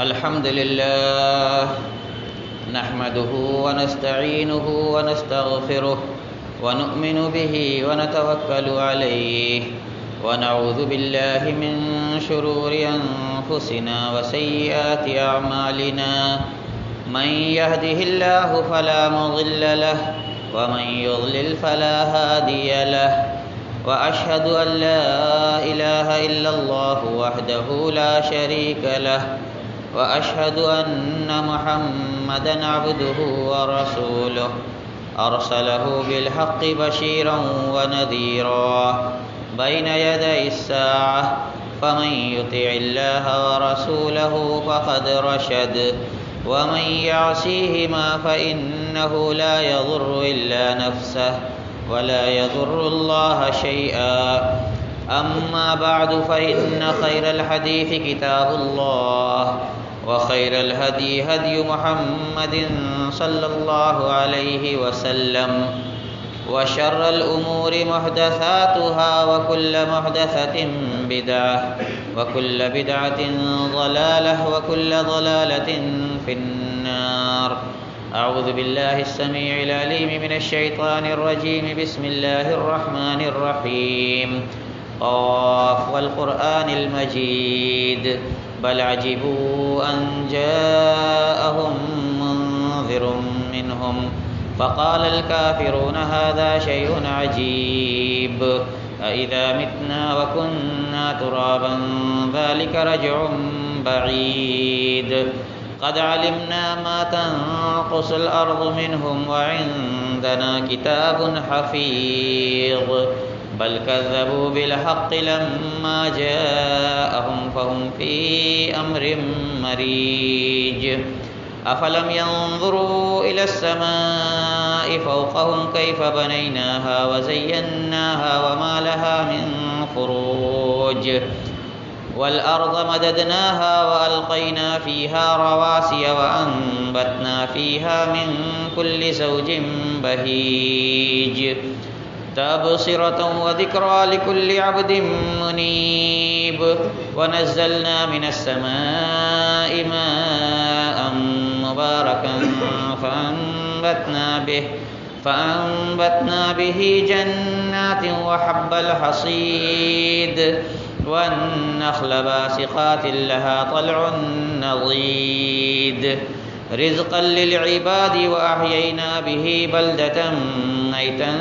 الحمد لله نحمده ونستعينه ونستغفره ونؤمن به ونتوكل عليه ونعوذ بالله من شرور أنفسنا وسيئات أعمالنا من يهده الله فلا مضل له ومن يضلل فلا هادي له وأشهد أن لا إله إلا الله وحده لا شريك له وأشهد أن محمدًا عبده ورسوله أرسله بالحق بشيرا ونذيرا بين يدي الساعة فمن يطع الله ورسوله فقد رشد ومن يعصيهما فإنه لا يضر إلا نفسه ولا يضر الله شيئا أما بعد فإن خير الحديث كتاب الله وخير الهدي هدي محمد صلى الله عليه وسلم وشر الأمور محدثاتها وكل محدثة بدعة وكل بدعة ضلالة وكل ضلالة في النار. أعوذ بالله السميع العليم من الشيطان الرجيم. بسم الله الرحمن الرحيم. قاف والقرآن المجيد بل عجبوا أن جاءهم منذر منهم فقال الكافرون هذا شيء عجيب أإذا متنا وكنا ترابا ذلك رجع بعيد قد علمنا ما تنقص الأرض منهم وعندنا كتاب حفيظ بل كذبوا بالحق لما جاءهم فهم في أمر مريج أفلم ينظروا إلى السماء فوقهم كيف بنيناها وزيناها وما لها من فروج والأرض مددناها وألقينا فيها رواسي وأنبتنا فيها من كل زوج بهيج تبصرة وذكرى لكل عبد منيب ونزلنا من السماء ماء مباركا فأنبتنا به جنات وحب الحصيد والنخل باسقات لها طلع نضيد رزقا للعباد وأحيينا به بلدة ميتا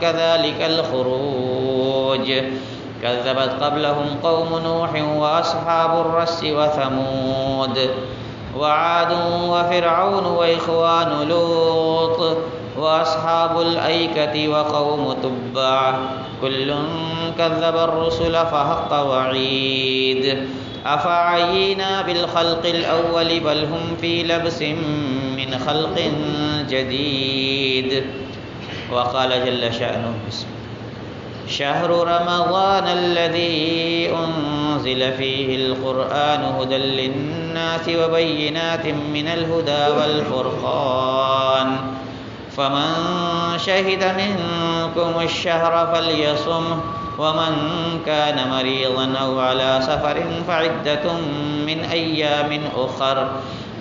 كذلك الخروج كذبت قبلهم قوم نوح وأصحاب الرس وثمود وعاد وفرعون وإخوان لوط وأصحاب الأيكة وقوم تبع كل كذب الرسل فحق وعيد أفعينا بالخلق الأول بل هم في لبس من خلق جديد. وقال جل شأنه شهر رمضان الذي أنزل فيه القرآن هدى للناس وبينات من الهدى والفرقان فمن شهد منكم الشهر فليصمه ومن كان مريضا أو على سفر فعدة من أيام أخر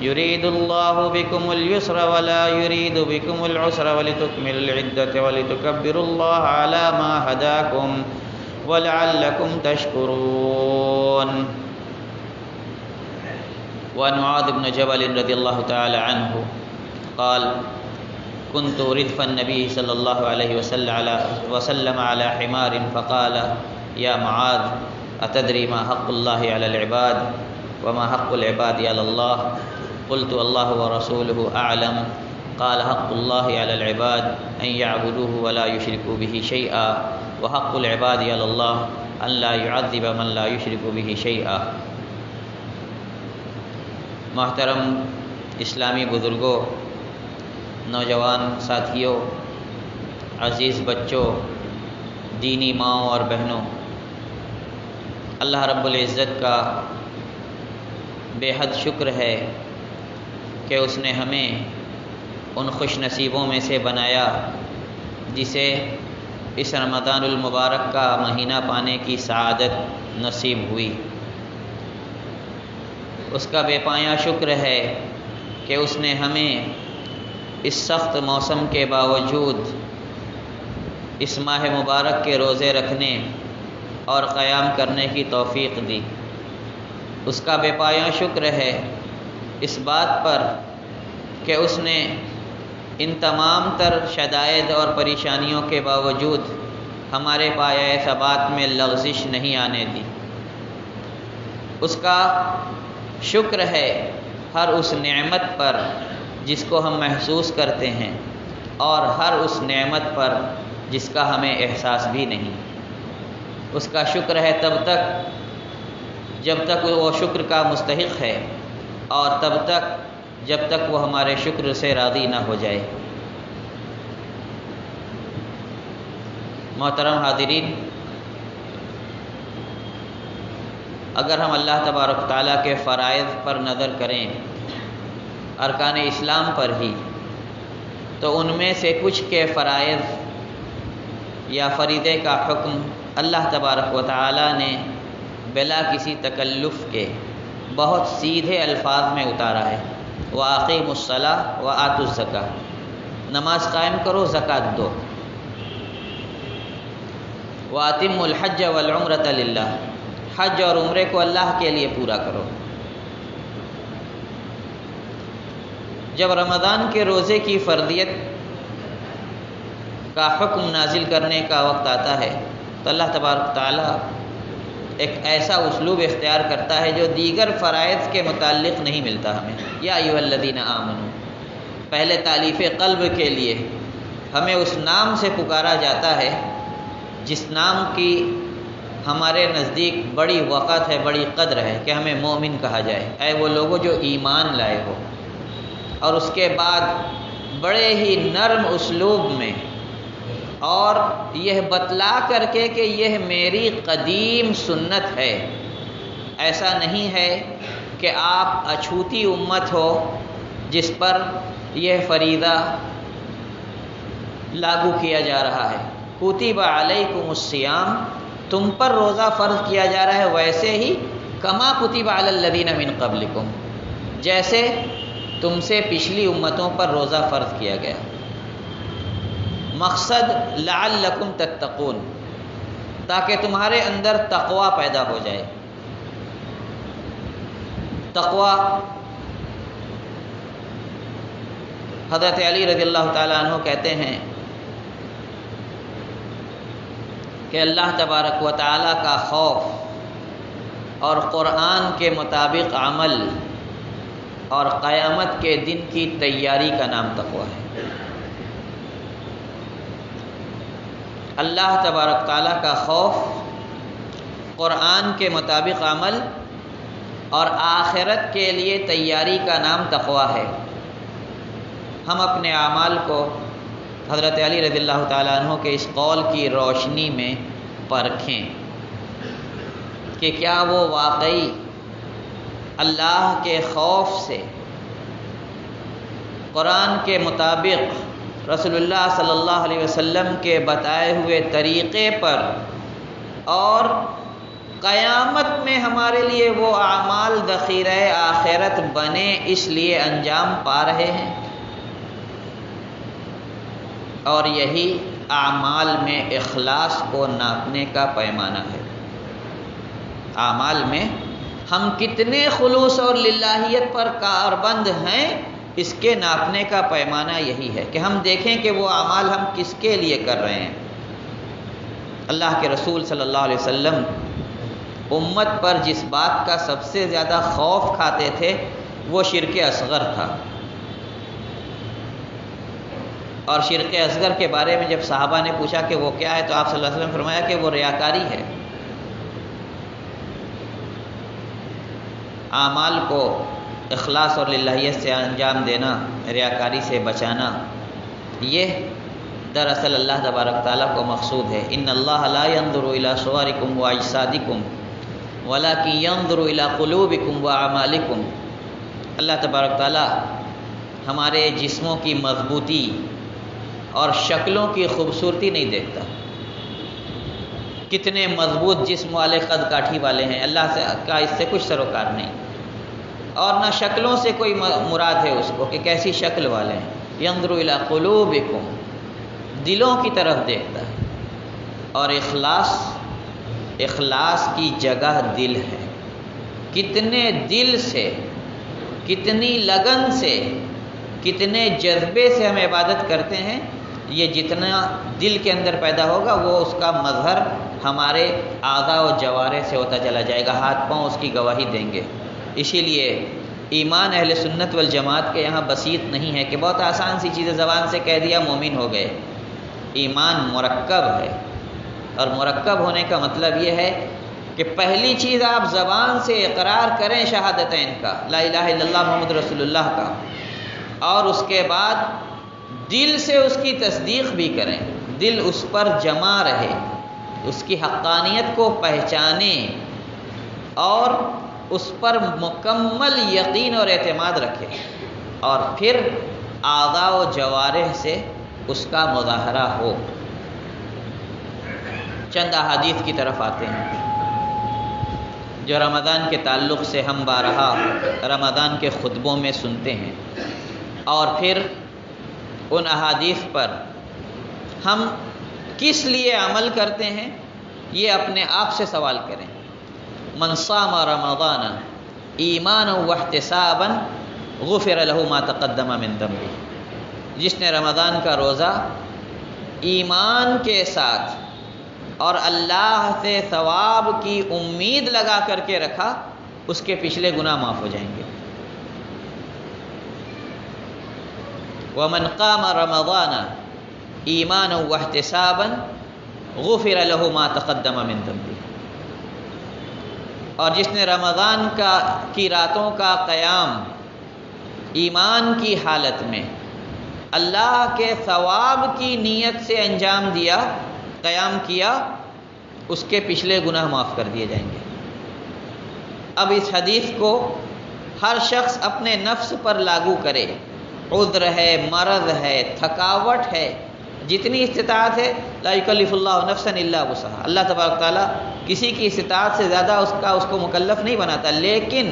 يريد الله بكم اليسر ولا يريد بكم العسر ولتكملوا العدة ولتكبروا الله على ما هداكم ولعلكم تشكرون. وعن معاذ بن جبل رضي الله تعالى عنه قال كنت ردف النبي صلى الله عليه وسلم على حمار فقال يا معاذ أتدري ما حق الله على العباد وما حق العباد على الله؟ قلت الله ورسوله أعلم. قال حق الله على العباد أن يعبدوه ولا يشركوا به شيئا وحق العباد على الله أن لا يعذب من لا يشرك به شيئا. محترم اسلامی بزرگوں، نوجوان ساتھیوں، عزیز بچوں، دینی ماؤں اور بہنوں، اللہ رب العزت کا بے حد شکر ہے کہ اس نے ہمیں ان خوش نصیبوں میں سے بنایا جسے اس رمضان المبارک کا مہینہ پانے کی سعادت نصیب ہوئی۔ اس کا بے پایاں شکر ہے کہ اس نے ہمیں اس سخت موسم کے باوجود اس ماہ مبارک کے روزے رکھنے اور قیام کرنے کی توفیق دی۔ اس کا بے پایاں شکر ہے اس بات پر کہ اس نے ان تمام تر شدائد اور پریشانیوں کے باوجود ہمارے پایۂ ثبات میں لغزش نہیں آنے دی۔ اس کا شکر ہے ہر اس نعمت پر جس کو ہم محسوس کرتے ہیں اور ہر اس نعمت پر جس کا ہمیں احساس بھی نہیں۔ اس کا شکر ہے تب تک جب تک وہ شکر کا مستحق ہے، اور تب تک جب تک وہ ہمارے شکر سے راضی نہ ہو جائے۔ محترم حاضرین، اگر ہم اللہ تبارک تعالیٰ کے فرائض پر نظر کریں، ارکان اسلام پر ہی، تو ان میں سے کچھ کے فرائض یا فریضے کا حکم اللہ تبارک و تعالیٰ نے بلا کسی تکلف کے بہت سیدھے الفاظ میں اتارا ہے۔ وَأَقِیمُوا الصَّلَاةَ وَآتُوا الزَّکَاةَ، نماز قائم کرو، زکوٰۃ دو۔ وَأَتِمُّوا الْحَجَّ وَالْعُمْرَةَ لِلَّهِ، حج اور عمرے کو اللہ کے لیے پورا کرو۔ جب رمضان کے روزے کی فرضیت کا حکم نازل کرنے کا وقت آتا ہے تو اللہ تبارک تعالیٰ ایک ایسا اسلوب اختیار کرتا ہے جو دیگر فرائض کے متعلق نہیں ملتا ہمیں۔ یا ایھا الذین آمنوا، پہلے تالیف قلب کے لیے ہمیں اس نام سے پکارا جاتا ہے جس نام کی ہمارے نزدیک بڑی وقت ہے، بڑی قدر ہے، کہ ہمیں مومن کہا جائے، اے وہ لوگوں جو ایمان لائے ہو۔ اور اس کے بعد بڑے ہی نرم اسلوب میں اور یہ بتلا کر کے کہ یہ میری قدیم سنت ہے، ایسا نہیں ہے کہ آپ اچھوتی امت ہو جس پر یہ فریضہ لاگو کیا جا رہا ہے۔ کتب علیکم الصیام، تم پر روزہ فرض کیا جا رہا ہے ویسے ہی کما کتب علی الذین من قبلکم، جیسے تم سے پچھلی امتوں پر روزہ فرض کیا گیا۔ مقصد لعلکم تتقون، تاکہ تمہارے اندر تقوی پیدا ہو جائے۔ تقوی، حضرت علی رضی اللہ تعالیٰ عنہ کہتے ہیں کہ اللہ تبارک و تعالیٰ کا خوف اور قرآن کے مطابق عمل اور قیامت کے دن کی تیاری کا نام تقوی ہے۔ اللہ تبارک تعالیٰ کا خوف، قرآن کے مطابق عمل اور آخرت کے لیے تیاری کا نام تقوی ہے۔ ہم اپنے اعمال کو حضرت علی رضی اللہ تعالیٰ عنہ کے اس قول کی روشنی میں پرکھیں کہ کیا وہ واقعی اللہ کے خوف سے قرآن کے مطابق رسول اللہ صلی اللہ علیہ وسلم کے بتائے ہوئے طریقے پر اور قیامت میں ہمارے لیے وہ اعمال ذخیرہ آخرت بنے اس لیے انجام پا رہے ہیں؟ اور یہی اعمال میں اخلاص کو ناپنے کا پیمانہ ہے۔ اعمال میں ہم کتنے خلوص اور للہیت پر کاربند ہیں، اس کے ناپنے کا پیمانہ یہی ہے کہ ہم دیکھیں کہ وہ اعمال ہم کس کے لیے کر رہے ہیں۔ اللہ کے رسول صلی اللہ علیہ وسلم امت پر جس بات کا سب سے زیادہ خوف کھاتے تھے وہ شرک اصغر تھا، اور شرک اصغر کے بارے میں جب صحابہ نے پوچھا کہ وہ کیا ہے تو آپ صلی اللہ علیہ وسلم نے فرمایا کہ وہ ریاکاری ہے۔ اعمال کو اخلاص اور للہیت سے انجام دینا، ریاکاری سے بچانا، یہ دراصل اللہ تبارک تعالیٰ کو مقصود ہے۔ ان اللہ لا ينظر الى صورکم واجسادکم ولکن ينظر الى قلوبکم واعمالکم۔ اللہ تبارک تعالیٰ ہمارے جسموں کی مضبوطی اور شکلوں کی خوبصورتی نہیں دیکھتا۔ کتنے مضبوط جسم والے، قد کاٹھی والے ہیں، اللہ سے کا اس سے کچھ سروکار نہیں۔ اور نہ شکلوں سے کوئی مراد ہے اس کو کہ کیسی شکل والے ہیں. ینظر الی قلوبکم، دلوں کی طرف دیکھتا ہے. اور اخلاص کی جگہ دل ہے. کتنے دل سے، کتنی لگن سے، کتنے جذبے سے ہم عبادت کرتے ہیں، یہ جتنا دل کے اندر پیدا ہوگا وہ اس کا مظہر ہمارے اعضاء و جوارح سے ہوتا چلا جائے گا. ہاتھ پاؤں اس کی گواہی دیں گے. اسی لیے ایمان اہل سنت والجماعت کے یہاں بسیط نہیں ہے کہ بہت آسان سی چیزیں زبان سے کہہ دیا مومن ہو گئے. ایمان مرکب ہے، اور مرکب ہونے کا مطلب یہ ہے کہ پہلی چیز آپ زبان سے اقرار کریں شہادتین کا، لا الہ الا اللہ محمد رسول اللہ کا، اور اس کے بعد دل سے اس کی تصدیق بھی کریں. دل اس پر جمع رہے، اس کی حقانیت کو پہچانیں اور اس پر مکمل یقین اور اعتماد رکھے، اور پھر اعضاء و جوارح سے اس کا مظاہرہ ہو. چند احادیث کی طرف آتے ہیں جو رمضان کے تعلق سے ہم بارہا رمضان کے خطبوں میں سنتے ہیں، اور پھر ان احادیث پر ہم کس لیے عمل کرتے ہیں یہ اپنے آپ سے سوال کریں. من صام رمضان ایمانا واحتسابا غفر له ما تقدم من ذنبه، جس نے رمضان کا روزہ ایمان کے ساتھ اور اللہ سے ثواب کی امید لگا کر کے رکھا، اس کے پچھلے گناہ معاف ہو جائیں گے. ومن قام رمضان ایمانا واحتسابا غفر له ما تقدم من ذنبه، اور جس نے رمضان کی راتوں کا قیام ایمان کی حالت میں اللہ کے ثواب کی نیت سے انجام دیا، قیام کیا، اس کے پچھلے گناہ معاف کر دیے جائیں گے. اب اس حدیث کو ہر شخص اپنے نفس پر لاگو کرے. عذر ہے، مرض ہے، تھکاوٹ ہے، جتنی استطاعت ہے، لا یکلف اللہ نفسا الا وسعها، اللہ تبارک تعالیٰ کسی کی استطاعت سے زیادہ اس کو مکلف نہیں بناتا. لیکن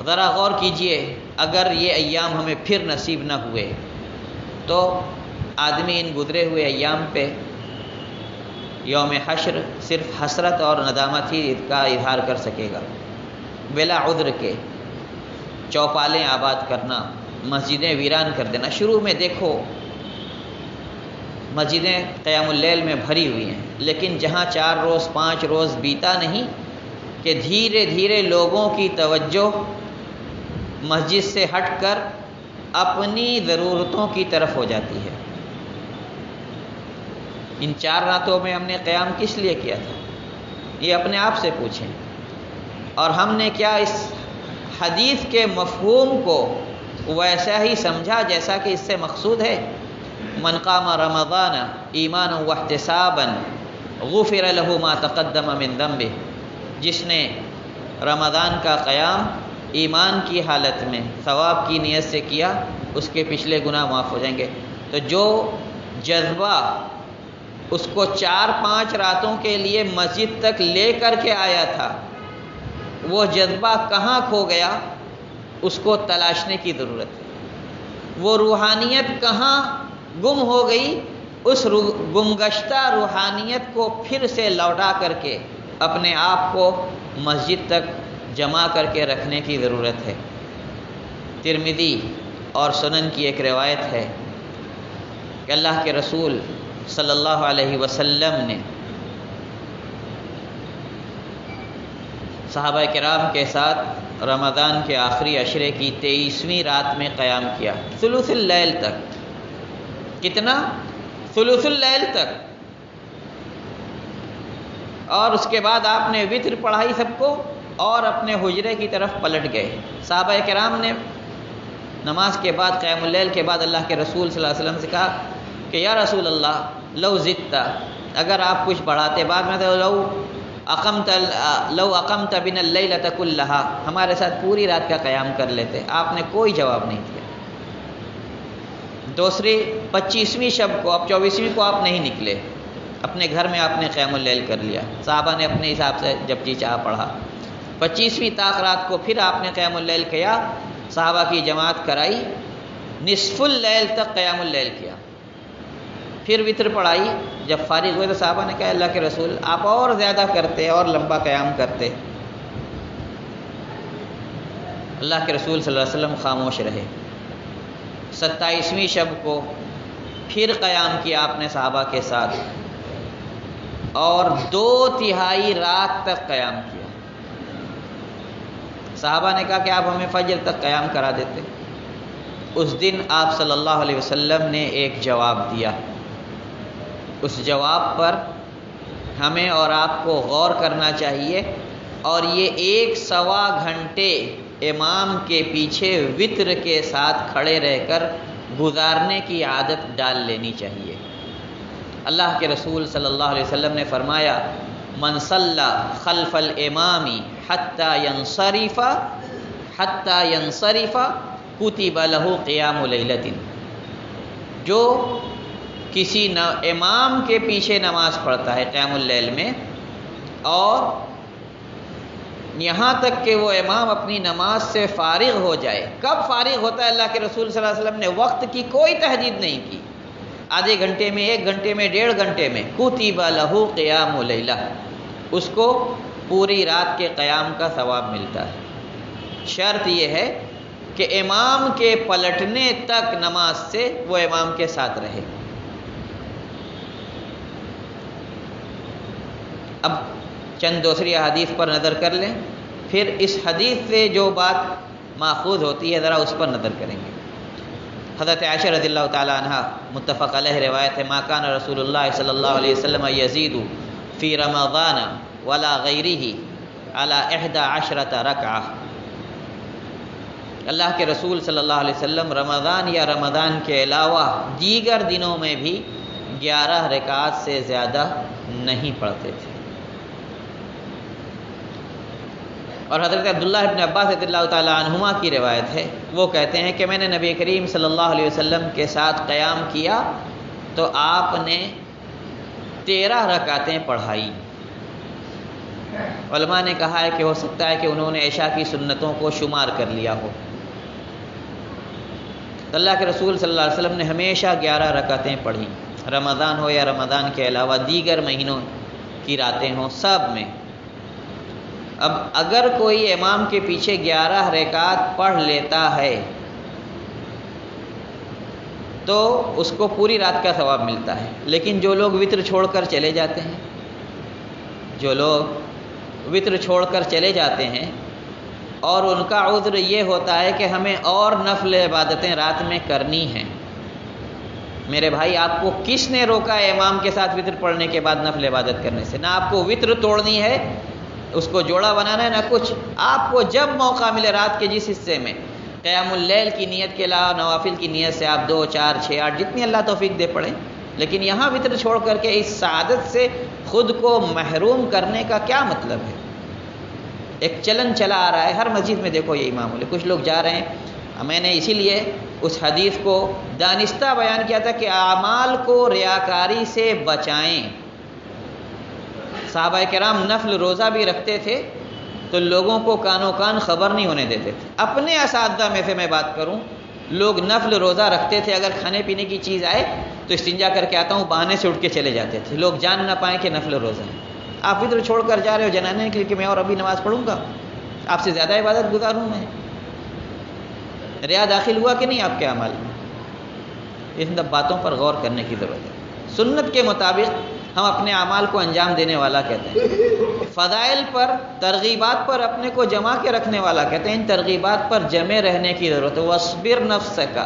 ذرا غور کیجئے، اگر یہ ایام ہمیں پھر نصیب نہ ہوئے تو آدمی ان گزرے ہوئے ایام پہ یوم حشر صرف حسرت اور ندامت ہی کا اظہار کر سکے گا، بلا عذر کے. چوپالیں آباد کرنا، مسجدیں ویران کر دینا. شروع میں دیکھو مسجدیں قیام اللیل میں بھری ہوئی ہیں، لیکن جہاں 4 روز 5 روز بیتا نہیں کہ دھیرے دھیرے لوگوں کی توجہ مسجد سے ہٹ کر اپنی ضرورتوں کی طرف ہو جاتی ہے. ان 4 راتوں میں ہم نے قیام کس لیے کیا تھا؟ یہ اپنے آپ سے پوچھیں. اور ہم نے کیا اس حدیث کے مفہوم کو ویسا ہی سمجھا جیسا کہ اس سے مقصود ہے؟ من قام رمضان ایمانا واحتسابا غفر له ما تقدم من ذنبه، جس نے رمضان کا قیام ایمان کی حالت میں ثواب کی نیت سے کیا، اس کے پچھلے گناہ معاف ہو جائیں گے. تو جو جذبہ اس کو 4-5 راتوں کے لیے مسجد تک لے کر کے آیا تھا، وہ جذبہ کہاں کھو گیا؟ اس کو تلاشنے کی ضرورت ہے. وہ روحانیت کہاں گم ہو گئی؟ اس گمگشتہ روحانیت کو پھر سے لوٹا کر کے اپنے آپ کو مسجد تک جمع کر کے رکھنے کی ضرورت ہے. ترمذی اور سنن کی ایک روایت ہے کہ اللہ کے رسول صلی اللہ علیہ وسلم نے صحابہ کرام کے ساتھ رمضان کے آخری عشرے کی 23ویں رات میں قیام کیا، ثلث اللیل تک. کتنا؟ ثلث اللیل تک. اور اس کے بعد آپ نے وتر پڑھائی سب کو اور اپنے حجرے کی طرف پلٹ گئے. صحابہ کرام نے نماز کے بعد، قیام اللیل کے بعد اللہ کے رسول صلی اللہ علیہ وسلم سے کہا کہ یا رسول اللہ لو زدتا، اگر آپ کچھ بڑھاتے، بعد میں تو لو اقمت بنا اللیلۃ کلھا، ہمارے ساتھ پوری رات کا قیام کر لیتے. آپ نے کوئی جواب نہیں دیا. دوسری 25ویں شب کو، اب 24ویں کو آپ نہیں نکلے، اپنے گھر میں آپ نے قیام اللیل کر لیا. صحابہ نے اپنے حساب سے جب جی چاہ پڑھا. 25ویں طاق رات کو پھر آپ نے قیام اللیل کیا، صحابہ کی جماعت کرائی، نصف اللیل تک قیام اللیل کیا، پھر وتر پڑھائی۔ جب فارغ ہوئے تو صحابہ نے کہا اللہ کے رسول آپ اور زیادہ کرتے اور لمبا قیام کرتے۔ اللہ کے رسول صلی اللہ علیہ وسلم خاموش رہے۔ 27ویں شب کو پھر قیام کیا آپ نے صحابہ کے ساتھ، اور 2/3 رات تک قیام کیا۔ صحابہ نے کہا کہ آپ ہمیں فجر تک قیام کرا دیتے۔ اس دن آپ صلی اللہ علیہ وسلم نے ایک جواب دیا، اس جواب پر ہمیں اور آپ کو غور کرنا چاہیے، اور یہ 1.25 گھنٹے امام کے پیچھے وتر کے ساتھ کھڑے رہ کر گزارنے کی عادت ڈال لینی چاہیے۔ اللہ کے رسول صلی اللہ علیہ وسلم نے فرمایا من صلی خلف الامام حتی ینصرف کتب لہ قیام لیلۃ، جو کسی امام کے پیچھے نماز پڑھتا ہے قیام اللیل میں، اور یہاں تک کہ وہ امام اپنی نماز سے فارغ ہو جائے۔ کب فارغ ہوتا ہے اللہ کے رسول صلی اللہ علیہ وسلم نے وقت کی کوئی تحدید نہیں کی، آدھے گھنٹے میں، 1 گھنٹے میں، 1.5 گھنٹے میں، کتب لہ قیام لیلہ، اس کو پوری رات کے قیام کا ثواب ملتا ہے۔ شرط یہ ہے کہ امام کے پلٹنے تک نماز سے وہ امام کے ساتھ رہے۔ اب چند دوسری احادیث پر نظر کر لیں، پھر اس حدیث سے جو بات ماخوذ ہوتی ہے ذرا اس پر نظر کریں گے۔ حضرت عائشہ رضی اللہ تعالی عنہ متفق علیہ روایت ہے، ما کان رسول اللہ صلی اللہ علیہ وسلم یزید فی رمضان ولا غیرہ علی 11 رکعہ۔ اللہ کے رسول صلی اللہ علیہ وسلم رمضان یا رمضان کے علاوہ دیگر دنوں میں بھی 11 رکعات سے زیادہ نہیں پڑھتے تھے۔ اور حضرت عبداللہ ابن عباس رضی اللہ تعالیٰ عنہما کی روایت ہے، وہ کہتے ہیں کہ میں نے نبی کریم صلی اللہ علیہ وسلم کے ساتھ قیام کیا تو آپ نے 13 رکعتیں پڑھائی۔ علماء نے کہا ہے کہ ہو سکتا ہے کہ انہوں نے عشاء کی سنتوں کو شمار کر لیا ہو۔ اللہ کے رسول صلی اللہ علیہ وسلم نے ہمیشہ 11 رکعتیں پڑھی، رمضان ہو یا رمضان کے علاوہ دیگر مہینوں کی راتیں ہوں، سب میں۔ اب اگر کوئی امام کے پیچھے 11 رکعات پڑھ لیتا ہے تو اس کو پوری رات کا ثواب ملتا ہے، لیکن جو لوگ وتر چھوڑ کر چلے جاتے ہیں، جو لوگ وتر چھوڑ کر چلے جاتے ہیں اور ان کا عذر یہ ہوتا ہے کہ ہمیں اور نفل عبادتیں رات میں کرنی ہیں، میرے بھائی آپ کو کس نے روکا ہے امام کے ساتھ وتر پڑھنے کے بعد نفل عبادت کرنے سے؟ نہ آپ کو وتر توڑنی ہے، اس کو جوڑا بنانا ہے، نہ کچھ۔ آپ کو جب موقع ملے رات کے جس حصے میں قیام اللیل کی نیت کے علاوہ نوافل کی نیت سے آپ 2، 4، 6، 8 جتنی اللہ توفیق دے پڑھیں، لیکن یہاں وتر چھوڑ کر کے اس سعادت سے خود کو محروم کرنے کا کیا مطلب ہے؟ ایک چلن چلا آ رہا ہے، ہر مسجد میں دیکھو یہی معمول ہے، کچھ لوگ جا رہے ہیں۔ میں نے اسی لیے اس حدیث کو دانستہ بیان کیا تھا کہ اعمال کو ریاکاری سے بچائیں۔ صحابہ کرام نفل روزہ بھی رکھتے تھے تو لوگوں کو کانوں کان خبر نہیں ہونے دیتے تھے۔ اپنے اساتذہ میں سے میں بات کروں، لوگ نفل روزہ رکھتے تھے، اگر کھانے پینے کی چیز آئے تو استنجا کر کے آتا ہوں بہانے سے اٹھ کے چلے جاتے تھے، لوگ جان نہ پائیں کہ نفل روزہ ہے۔ آپ ادھر چھوڑ کر جا رہے ہو جنانے کے لیے کہ میں اور ابھی نماز پڑھوں گا، آپ سے زیادہ عبادت گزاروں میں؟ ریا داخل ہوا کہ نہیں آپ کے اعمال میں؟ ان سب باتوں پر غور کرنے کی ضرورت ہے۔ سنت کے مطابق ہم اپنے اعمال کو انجام دینے والا کہتے ہیں، فضائل پر، ترغیبات پر اپنے کو جما کے رکھنے والا کہتے ہیں۔ ان ترغیبات پر جمے رہنے کی ضرورت ہے۔ وَاصْبِرْ نَفْسَكَ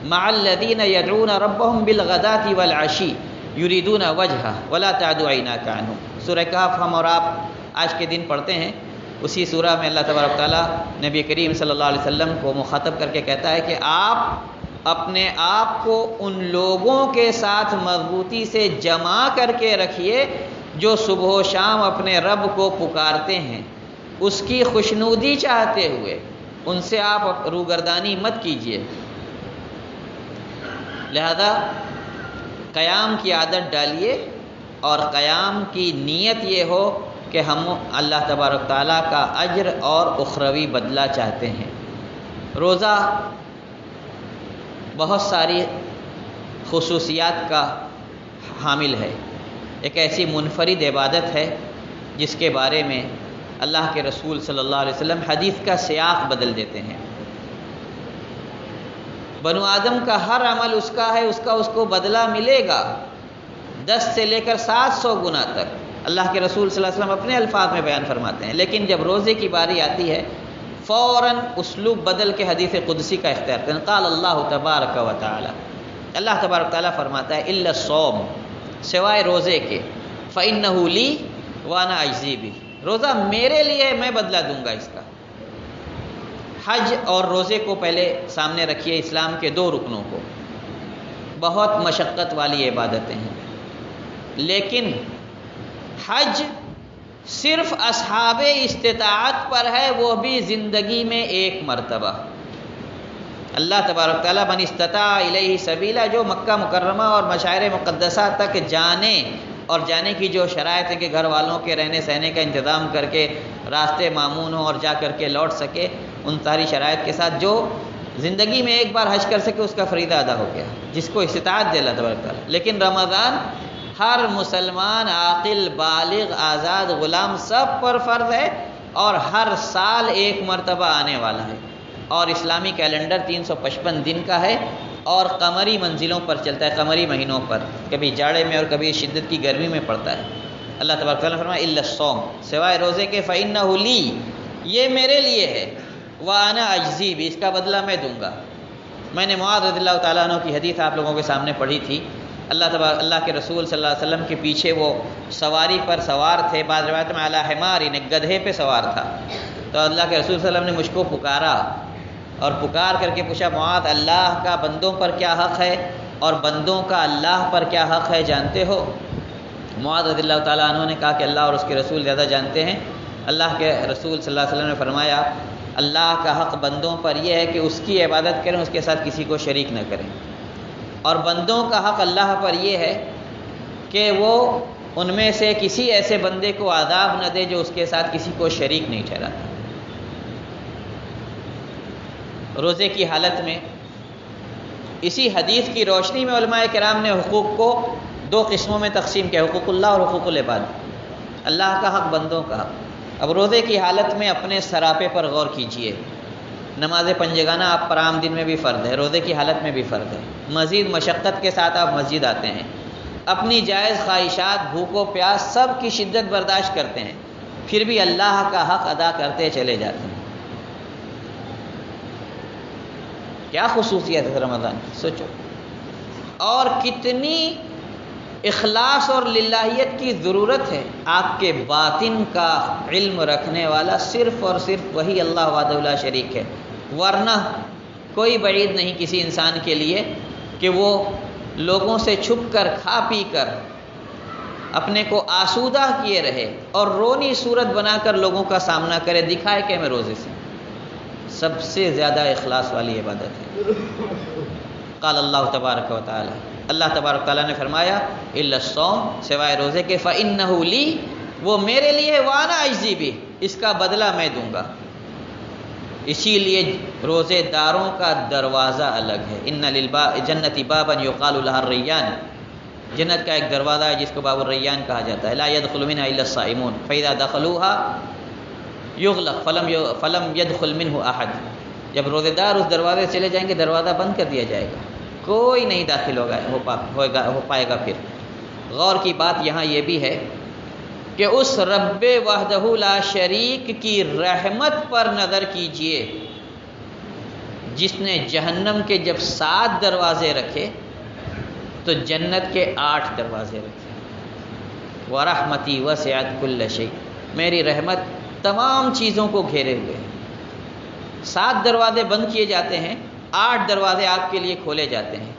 مَعَ الَّذِينَ يَدْعُونَ رَبَّهُمْ بِالْغَدَاةِ وَالْعَشِيِّ يُرِيدُونَ وَجْهَهُ وَلَا تَعْدُ عَيْنَاكَ عَنْهُمْ۔ سورہ کہف ہم اور آپ آج کے دن پڑھتے ہیں، اسی سورہ میں اللہ تبارک تعالیٰ نبی کریم صلی اللہ علیہ وسلم کو مخاطب کر کے کہتا ہے کہ آپ اپنے آپ کو ان لوگوں کے ساتھ مضبوطی سے جمع کر کے رکھیے جو صبح و شام اپنے رب کو پکارتے ہیں، اس کی خوشنودی چاہتے ہوئے ان سے آپ روگردانی مت کیجیے۔ لہذا قیام کی عادت ڈالیے، اور قیام کی نیت یہ ہو کہ ہم اللہ تبارک تعالیٰ کا اجر اور اخروی بدلہ چاہتے ہیں۔ روزہ بہت ساری خصوصیات کا حامل ہے، ایک ایسی منفرد عبادت ہے جس کے بارے میں اللہ کے رسول صلی اللہ علیہ وسلم حدیث کا سیاق بدل دیتے ہیں۔ بنو آدم کا ہر عمل اس کا ہے، اس کو بدلہ ملے گا 10 سے لے کر 700 گنا تک، اللہ کے رسول صلی اللہ علیہ وسلم اپنے الفاظ میں بیان فرماتے ہیں۔ لیکن جب روزے کی باری آتی ہے فوراً اسلوب بدل کے حدیث قدسی کا اختیار کرتے ہیں۔ قال اللہ تبارک و تعالی، اللہ تبارک تعالیٰ فرماتا ہے الا الصوم، سوائے روزے کے، فإنہ لی وانا اجزی بہ، روزہ میرے لیے ہے، میں بدلہ دوں گا اس کا۔ حج اور روزے کو پہلے سامنے رکھیے، اسلام کے 2 رکنوں کو، بہت مشقت والی عبادتیں ہیں، لیکن حج صرف اصحاب استطاعت پر ہے، وہ بھی زندگی میں 1 مرتبہ۔ اللہ تبارک تعالیٰ من استطاع الیہ سبیلا، جو مکہ مکرمہ اور مشاعر مقدسہ تک جانے اور جانے کی جو شرائط ہے کہ گھر والوں کے رہنے سہنے کا انتظام کر کے راستے معمون ہوں اور جا کر کے لوٹ سکے، ان ساری شرائط کے ساتھ جو زندگی میں 1 بار حج کر سکے اس کا فریضہ ادا ہو گیا، جس کو استطاعت دے اللہ تبارک تعالیٰ۔ لیکن رمضان ہر مسلمان عاقل بالغ آزاد غلام سب پر فرض ہے، اور ہر سال 1 مرتبہ آنے والا ہے، اور اسلامی کیلنڈر 355 دن کا ہے، اور قمری منزلوں پر چلتا ہے، قمری مہینوں پر، کبھی جاڑے میں اور کبھی شدت کی گرمی میں پڑتا ہے۔ اللہ تبارک تعالیٰ نے فرمایا الا الصوم، سوائے روزے کے، فإنہ لی، یہ میرے لیے ہے، وانا اجزی بہ، اس کا بدلہ میں دوں گا۔ میں نے معاذ رضی اللہ تعالیٰ عنہ کی حدیث آپ لوگوں کے سامنے پڑھی تھی۔ اللہ کے رسول صلی اللہ علیہ وسلم کے پیچھے وہ سواری پر سوار تھے، بعض روایت میں علی حمار، ایک گدھے پہ سوار تھا۔ تو اللہ کے رسول صلی اللہ علیہ وسلم نے مجھ کو پکارا اور پکار کر کے پوچھا، معاذ اللہ کا بندوں پر کیا حق ہے اور بندوں کا اللہ پر کیا حق ہے جانتے ہو؟ معاذ رضی اللہ تعالیٰ عنہ نے کہا کہ اللہ اور اس کے رسول زیادہ جانتے ہیں۔ اللہ کے رسول صلی اللہ علیہ وسلم نے فرمایا، اللہ کا حق بندوں پر یہ ہے کہ اس کی عبادت کریں، اس کے ساتھ کسی کو شریک نہ کریں، اور بندوں کا حق اللہ پر یہ ہے کہ وہ ان میں سے کسی ایسے بندے کو عذاب نہ دے جو اس کے ساتھ کسی کو شریک نہیں ٹھہراتا۔ روزے کی حالت میں اسی حدیث کی روشنی میں علماء کرام نے حقوق کو 2 قسموں میں تقسیم کیا، حقوق اللہ اور حقوق العباد، اللہ کا حق، بندوں کا حق۔ اب روزے کی حالت میں اپنے سراپے پر غور کیجئے، نماز پنجگانہ آپ پر عام دن میں بھی فرض ہے، روزے کی حالت میں بھی فرض ہے، مزید مشقت کے ساتھ آپ مسجد آتے ہیں، اپنی جائز خواہشات، بھوک و پیاس سب کی شدت برداشت کرتے ہیں، پھر بھی اللہ کا حق ادا کرتے چلے جاتے ہیں۔ کیا خصوصیت ہے رمضان کی، سوچو، اور کتنی اخلاص اور للہیت کی ضرورت ہے۔ آپ کے باطن کا علم رکھنے والا صرف اور صرف وہی اللہ وحدہ لا شریک ہے، ورنہ کوئی بعید نہیں کسی انسان کے لیے کہ وہ لوگوں سے چھپ کر کھا پی کر اپنے کو آسودہ کیے رہے اور رونی صورت بنا کر لوگوں کا سامنا کرے، دکھائے کہ میں روزے سے۔ سب سے زیادہ اخلاص والی عبادت ہے۔ قال اللہ تبارک و تعالی، اللہ تبارک تعالیٰ نے فرمایا الا الصوم، سوائے روزے کے، فإنہ لی، وہ میرے لیے، وانا اجزی بہ، اس کا بدلہ میں دوں گا۔ اسی لیے روزے داروں کا دروازہ الگ ہے۔ ان للجنۃ بابا یقال لها الریان، جنت کا ایک دروازہ ہے جس کو باب الریان کہا جاتا ہے، لا يدخل منها الا الصائمون فاذا دخلوها یغلق فلم يدخل منه احد، جب روزے دار اس دروازے سے چلے جائیں گے دروازہ بند کر دیا جائے گا، کوئی نہیں داخل ہو پائے گا۔ پھر غور کی بات یہاں یہ بھی ہے کہ اس رب وحدہ لا شریک کی رحمت پر نظر کیجئے، جس نے جہنم کے جب 7 دروازے رکھے تو جنت کے 8 دروازے رکھے۔ وَرَحْمَتِي وَسِعَتْ كُلَّ شَيْءٍ، میری رحمت تمام چیزوں کو گھیرے ہوئے ہیں۔ 7 دروازے بند کیے جاتے ہیں، 8 دروازے آپ کے لیے کھولے جاتے ہیں،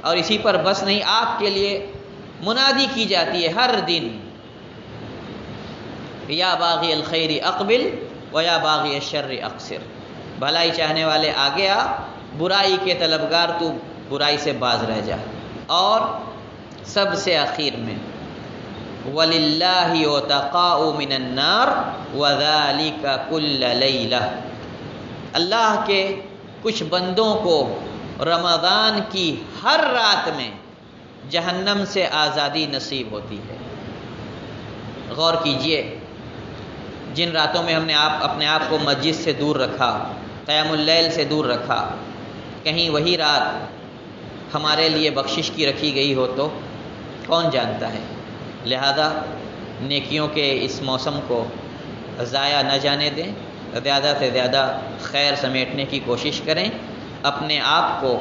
اور اسی پر بس نہیں، آپ کے لیے منادی کی جاتی ہے ہر دن، یا باغی الخیر اقبل و یا باغی الشر اقصر، بھلائی چاہنے والے آگے آ، برائی کے طلبگار تو برائی سے باز رہ جا۔ اور سب سے آخر میں وَلِلَّهِ عُتَقَاءُ مِنَ النَّارِ وَذَلِكَ كُلَّ لَيْلَةٍ، اللہ کے کچھ بندوں کو رمضان کی ہر رات میں جہنم سے آزادی نصیب ہوتی ہے۔ غور کیجئے، جن راتوں میں ہم نے اپنے آپ کو مسجد سے دور رکھا، قیام اللیل سے دور رکھا، کہیں وہی رات ہمارے لیے بخشش کی رکھی گئی ہو تو کون جانتا ہے۔ لہذا نیکیوں کے اس موسم کو ضائع نہ جانے دیں، زیادہ سے زیادہ خیر سمیٹنے کی کوشش کریں، اپنے آپ کو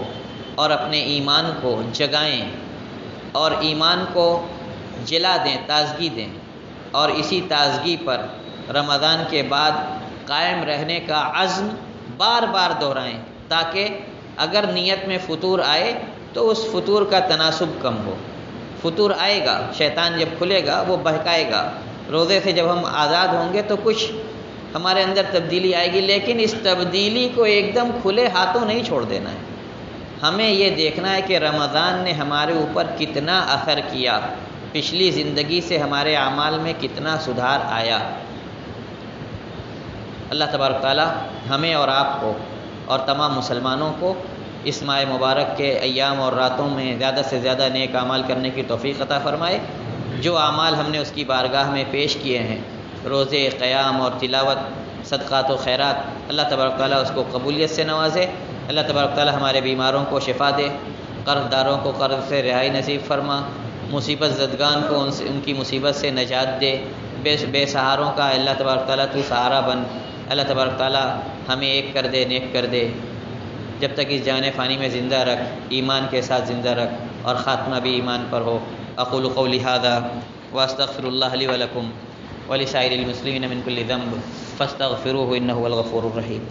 اور اپنے ایمان کو جگائیں اور ایمان کو جلا دیں، تازگی دیں، اور اسی تازگی پر رمضان کے بعد قائم رہنے کا عزم بار بار دہرائیں، تاکہ اگر نیت میں فطور آئے تو اس فطور کا تناسب کم ہو۔ فطور آئے گا، شیطان جب کھلے گا وہ بہکائے گا، روزے سے جب ہم آزاد ہوں گے تو کچھ ہمارے اندر تبدیلی آئے گی، لیکن اس تبدیلی کو ایک دم کھلے ہاتھوں نہیں چھوڑ دینا ہے۔ ہمیں یہ دیکھنا ہے کہ رمضان نے ہمارے اوپر کتنا اثر کیا، پچھلی زندگی سے ہمارے اعمال میں کتنا سدھار آیا۔ اللہ تبارک تعالی ہمیں اور آپ کو اور تمام مسلمانوں کو اس ماہ مبارک کے ایام اور راتوں میں زیادہ سے زیادہ نیک اعمال کرنے کی توفیق عطا فرمائے۔ جو اعمال ہم نے اس کی بارگاہ میں پیش کیے ہیں، روزے، قیام اور تلاوت، صدقات و خیرات، اللہ تبارک تعالیٰ اس کو قبولیت سے نوازے۔ اللہ تبارک تعالیٰ ہمارے بیماروں کو شفا دے، قرض داروں کو قرض سے رہائی نصیب فرما، مصیبت زدگان کو ان کی مصیبت سے نجات دے، بے سہاروں کا اللہ تبارک تعالیٰ تو سہارا بن۔ اللہ تبارک تعالیٰ ہمیں ایک کر دے، نیک کر دے، جب تک اس جان فانی میں زندہ رکھ، ایمان کے ساتھ زندہ رکھ، اور خاتمہ بھی ایمان پر ہو۔ اقول قولی ھذا واستغفر اللہ لی ولکم ولسائر المسلمین من کل ذنب فاستغفروہ انہ هو الغفور الرحیم۔